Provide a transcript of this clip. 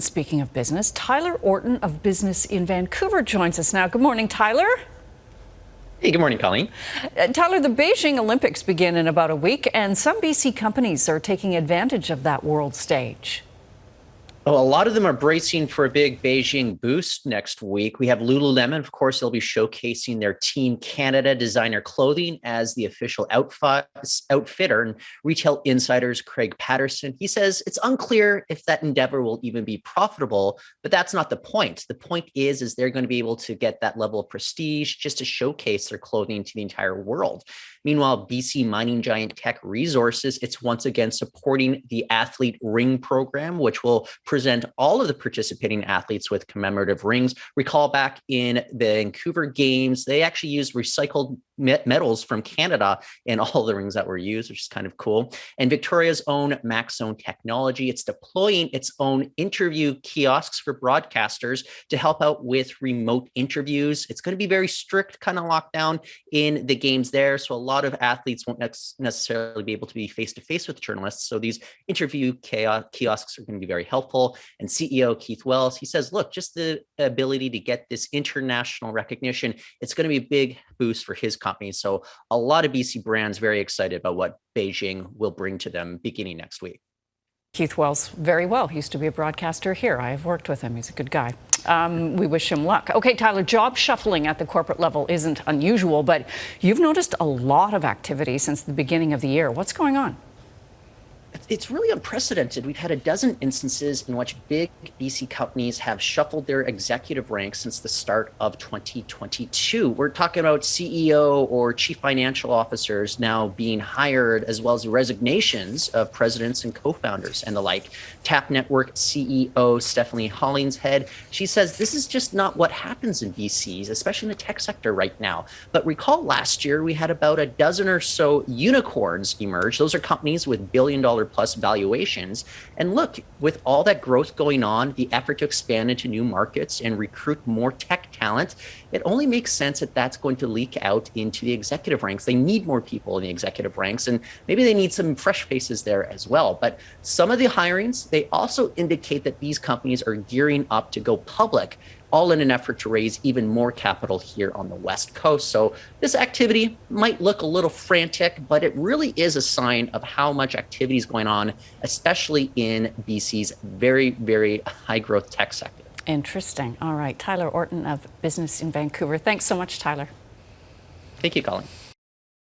And speaking of business, Tyler Orton of Business in Vancouver joins us now. Good morning, Tyler. Hey, good morning, Colleen. Tyler, the Beijing Olympics begin in about a week, and some BC companies are taking advantage of that world stage. Oh, a lot of them are bracing for a big Beijing boost next week. We have Lululemon, of course, they'll be showcasing their Team Canada designer clothing as the official outfitter. And Retail Insider's Craig Patterson, he says it's unclear if that endeavor will even be profitable, but that's not the point. The point is they're going to be able to get that level of prestige just to showcase their clothing to the entire world. Meanwhile, BC mining giant Tech Resources, it's once again supporting the Athlete Ring program, which will present all of the participating athletes with commemorative rings. Recall back in the Vancouver Games, they actually used recycled metals from Canada in all the rings that were used, which is kind of cool. And Victoria's own MaxZone Technology, it's deploying its own interview kiosks for broadcasters to help out with remote interviews. It's going to be very strict kind of lockdown in the games there. So a lot of athletes won't necessarily be able to be face-to-face with journalists. So these interview kiosks are going to be very helpful. And CEO Keith Wells, he says, look, just the ability to get this international recognition, it's going to be a big boost for his company. So a lot of BC brands very excited about what Beijing will bring to them beginning next week. Keith Wells, very well. He used to be a broadcaster here. I have worked with him. He's a good guy. We wish him luck. Okay, Tyler, job shuffling at the corporate level isn't unusual, but you've noticed a lot of activity since the beginning of the year. What's going on? It's really unprecedented. We've had a dozen instances in which big BC companies have shuffled their executive ranks since the start of 2022. We're talking about CEO or chief financial officers now being hired, as well as the resignations of presidents and co-founders and the like. Tap Network CEO Stephanie Hollingshead, she says this is just not what happens in BC, especially in the tech sector right now. But recall last year, we had about a dozen or so unicorns emerge. Those are companies with billion-dollar plus valuations. And look, with all that growth going on, the effort to expand into new markets and recruit more tech talent, it only makes sense that that's going to leak out into the executive ranks. They need more people in the executive ranks, and maybe they need some fresh faces there as well. But some of the hirings, they also indicate that these companies are gearing up to go public, all in an effort to raise even more capital here on the West Coast. So this activity might look a little frantic, but it really is a sign of how much activity is going on, especially in BC's very, very high growth tech sector. Interesting. All right. Tyler Orton of Business in Vancouver. Thanks so much, Tyler. Thank you, Colleen.